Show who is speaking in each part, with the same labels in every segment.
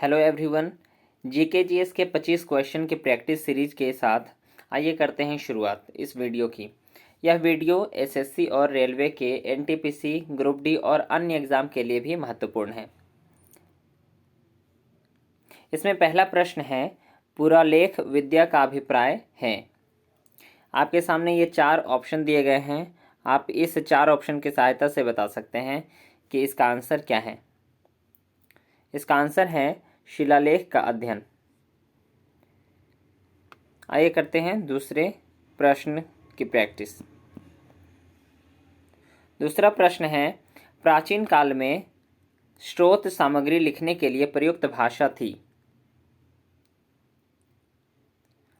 Speaker 1: Hello everyone. GK के 25 question की practice series के साथ आइए करते हैं शुरुआत इस वीडियो की। यह वीडियो एसएससी और रेलवे के एनटीपीसी, ग्रुप डी और अन्य एग्जाम के लिए भी महत्वपूर्ण है। इसमें पहला प्रश्न है, पुरालेख विद्या का अभिप्राय है। आपके सामने ये 4 ऑप्शन दिए गए हैं। आप इस 4 ऑप्शन की सहायता से बता सकते हैं कि इसका आंसर क्या है। इसका आंसर है शिलालेख का अध्ययन। आइए करते हैं दूसरे प्रश्न की प्रैक्टिस। दूसरा प्रश्न है, प्राचीन काल में स्रोत सामग्री लिखने के लिए प्रयुक्त भाषा थी।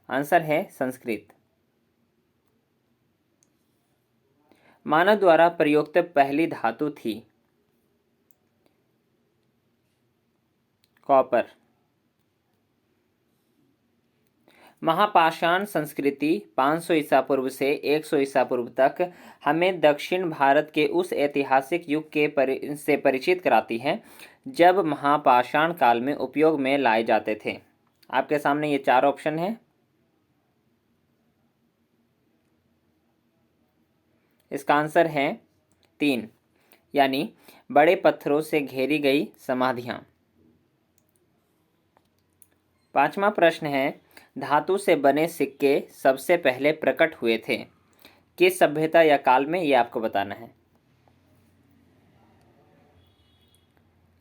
Speaker 1: आंसर है संस्कृत। मानव द्वारा प्रयुक्त पहली धातु थी कॉपर। महापाषाण संस्कृति 500 ईसा पूर्व से 100 ईसा पूर्व तक हमें दक्षिण भारत के उस ऐतिहासिक युग से परिचित कराती है जब महापाषाण काल में उपयोग में लाए जाते थे। आपके सामने ये 4 ऑप्शन है। इसका आंसर है 3, यानी बड़े पत्थरों से घेरी गई समाधियां। पांचवा प्रश्न है, धातु से बने सिक्के सबसे पहले प्रकट हुए थे। किस सभ्यता या काल में, यह आपको बताना है।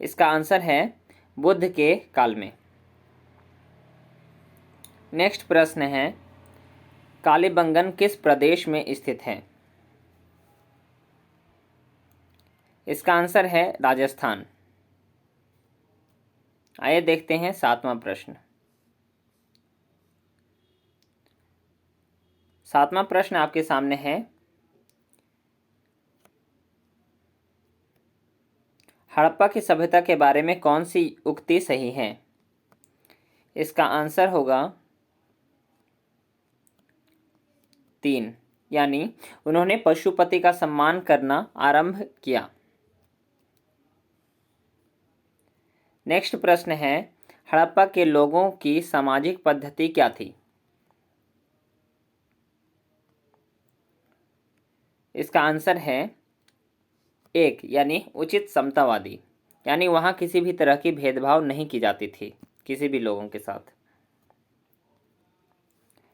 Speaker 1: इसका आंसर है बुद्ध के काल में। नेक्स्ट प्रश्न है, कालीबंगन किस प्रदेश में स्थित है। इसका आंसर है राजस्थान। आइए देखते हैं 7वां प्रश्न। 7वां प्रश्न आपके सामने है, हड़प्पा की सभ्यता के बारे में कौन सी उक्ति सही है। इसका आंसर होगा 3, यानी उन्होंने पशुपति का सम्मान करना आरंभ किया। नेक्स्ट प्रश्न है, हड़प्पा के लोगों की सामाजिक पद्धति क्या थी। इसका आंसर है 1, यानी उचित समतावादी, यानी वहां किसी भी तरह की भेदभाव नहीं की जाती थी किसी भी लोगों के साथ।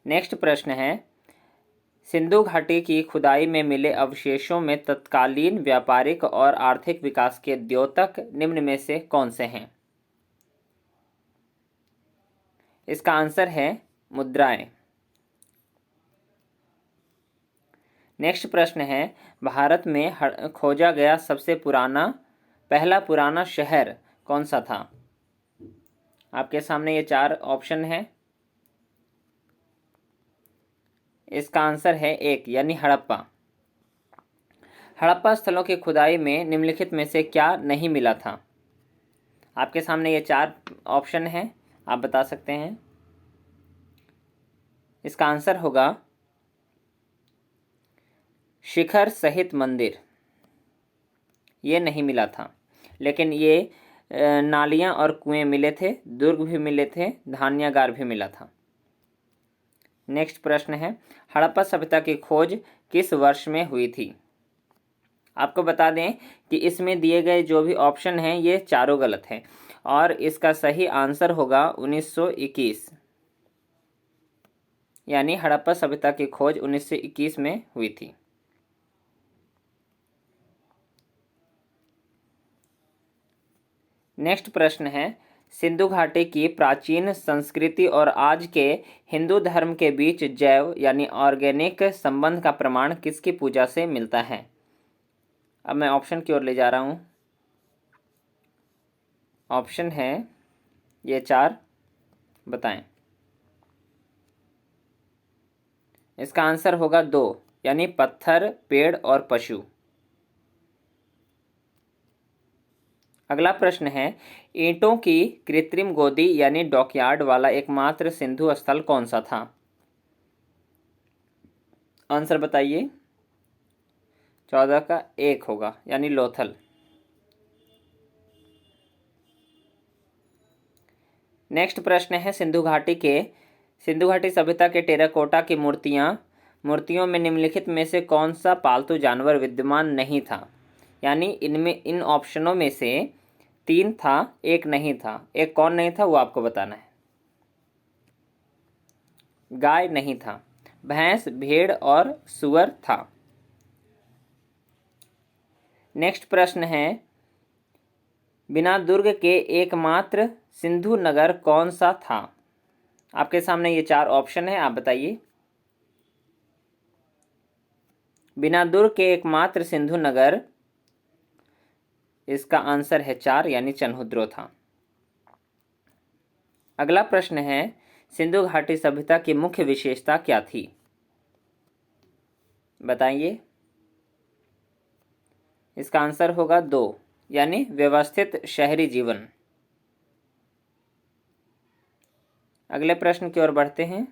Speaker 1: नेक्स्ट प्रश्न है, सिंधु घाटी की खुदाई में मिले अवशेषों में तत्कालीन व्यापारिक और आर्थिक विकास के द्योतक निम्न में से कौन से हैं। इसका आंसर है मुद्राएं। नेक्स्ट प्रश्न है, भारत में खोजा गया सबसे पहला पुराना शहर कौन सा था। आपके सामने ये 4 ऑप्शन है। इसका आंसर है 1, यानी हड़प्पा। हड़प्पा स्थलों की खुदाई में निम्नलिखित में से क्या नहीं मिला था। आपके सामने ये 4 ऑप्शन है, आप बता सकते हैं। इसका आंसर होगा शिखर सहित मंदिर। ये नहीं मिला था, लेकिन ये नालियां और कुएं मिले थे, दुर्ग भी मिले थे, धान्यागार भी मिला था। नेक्स्ट प्रश्न है, हड़प्पा सभ्यता की खोज किस वर्ष में हुई थी। आपको बता दें कि इसमें दिए गए जो भी ऑप्शन हैं ये चारों गलत हैं और इसका सही आंसर होगा 1921, यानी हड़प्पा सभ्यता की खोज 1921 में हुई थी। नेक्स्ट प्रश्न है, सिंधु घाटी की प्राचीन संस्कृति और आज के हिंदू धर्म के बीच जैव यानी ऑर्गेनिक संबंध का प्रमाण किसकी पूजा से मिलता है। अब मैं ऑप्शन की ओर ले जा रहा हूं। ऑप्शन है ये 4, बताएं। इसका आंसर होगा 2, यानी पत्थर, पेड़ और पशु। अगला प्रश्न है, ईंटों की कृत्रिम गोदी यानी डॉकयार्ड वाला एकमात्र सिंधु स्थल कौन सा था। आंसर बताइए। 14 का 1 होगा, यानी लोथल। नेक्स्ट प्रश्न है सिंधु घाटी सभ्यता के टेराकोटा की मूर्तियों में निम्नलिखित में से कौन सा पालतू जानवर विद्यमान नहीं था। यानी इन ऑप्शनों में से 3 था, एक नहीं था। एक कौन नहीं था वो आपको बताना है। गाय नहीं था, भैंस, भेड़ और सुअर था। नेक्स्ट प्रश्न है बिना दुर्ग के एकमात्र सिंधु नगर कौन सा था। आपके सामने ये 4 ऑप्शन है, आप बताइए। बिना दुर्ग के एकमात्र सिंधु नगर, इसका आंसर है 4 यानी चनहुद्रो था। अगला प्रश्न है सिंधु घाटी सभ्यता की मुख्य विशेषता क्या थी, बताइए। इसका आंसर होगा 2 यानी व्यवस्थित शहरी जीवन। अगले प्रश्न की ओर बढ़ते हैं।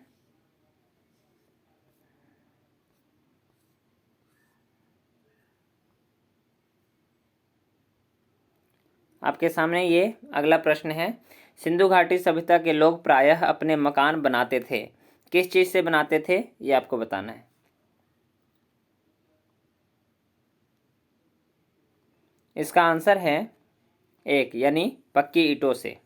Speaker 1: आपके सामने ये अगला प्रश्न है सिंधु घाटी सभ्यता के लोग प्रायः अपने मकान बनाते थे, किस चीज से बनाते थे ये आपको बताना है। इसका आंसर है 1 यानी पक्की ईंटों से।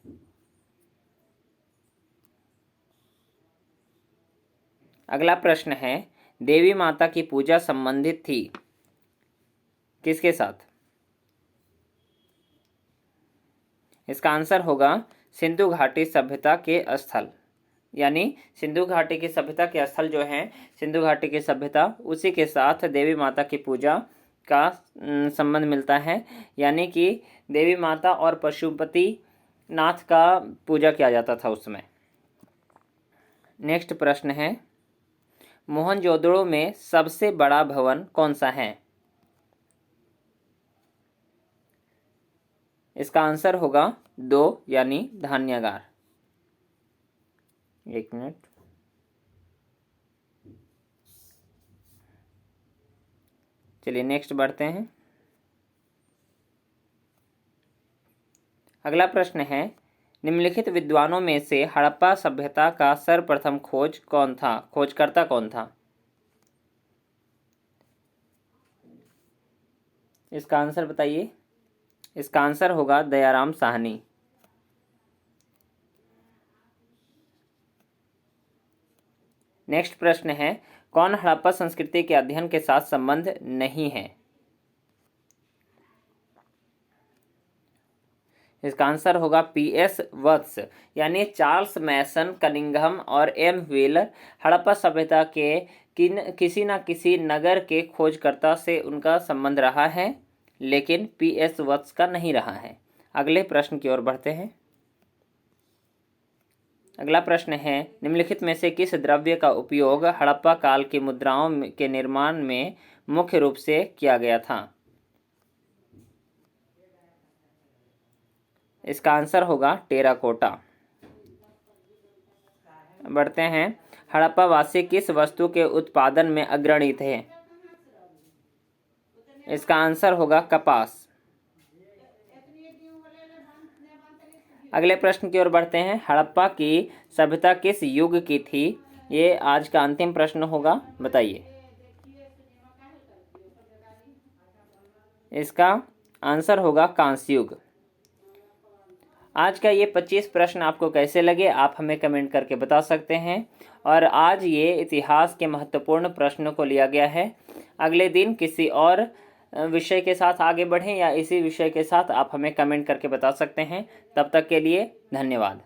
Speaker 1: अगला प्रश्न है देवी माता की पूजा संबंधित थी किसके साथ। इसका आंसर होगा सिंधु घाटी सभ्यता के स्थल, यानी सिंधु घाटी की सभ्यता के स्थल जो हैं, सिंधु घाटी की सभ्यता, उसी के साथ देवी माता की पूजा का संबंध मिलता है। यानी कि देवी माता और पशुपति नाथ का पूजा किया जाता था उस समय। नेक्स्ट प्रश्न है मोहनजोदड़ो में सबसे बड़ा भवन कौन सा है। इसका आंसर होगा 2 यानी धान्यागार। 1 मिनट। चलिए नेक्स्ट बढ़ते हैं। अगला प्रश्न है निम्नलिखित विद्वानों में से हड़प्पा सभ्यता का सर्वप्रथम खोजकर्ता कौन था। इसका आंसर बताइए। इसका आंसर होगा दयाराम साहनी। नेक्स्ट प्रश्न है कौन हड़प्पा संस्कृति के अध्ययन के साथ संबंध नहीं है। इसका आंसर होगा PS वत्स, यानी चार्ल्स मैसन, कनिंघम और M व्हीलर हड़प्पा सभ्यता के किसी न किसी नगर के खोजकर्ता से उनका संबंध रहा है, लेकिन PS वत्स का नहीं रहा है। अगले प्रश्न की ओर बढ़ते हैं। अगला प्रश्न है निम्नलिखित में से किस द्रव्य का उपयोग हड़प्पा काल की मुद्राओं के निर्माण में मुख्य रूप से किया गया था। इसका आंसर होगा टेराकोटा। बढ़ते हैं हड़प्पा वासी किस वस्तु के उत्पादन में अग्रणी थे। इसका आंसर होगा कपास। अगले प्रश्न की ओर बढ़ते हैं हड़प्पा की सभ्यता किस युग की थी। ये आज का अंतिम प्रश्न होगा, बताइए। इसका आंसर होगा कांस्य युग। आज का ये 25 प्रश्न आपको कैसे लगे आप हमें कमेंट करके बता सकते हैं। और आज ये इतिहास के महत्वपूर्ण प्रश्नों को लिया गया है। अगले दिन किसी और विषय के साथ आगे बढ़ें या इसी विषय के साथ आप हमें कमेंट करके बता सकते हैं। तब तक के लिए धन्यवाद।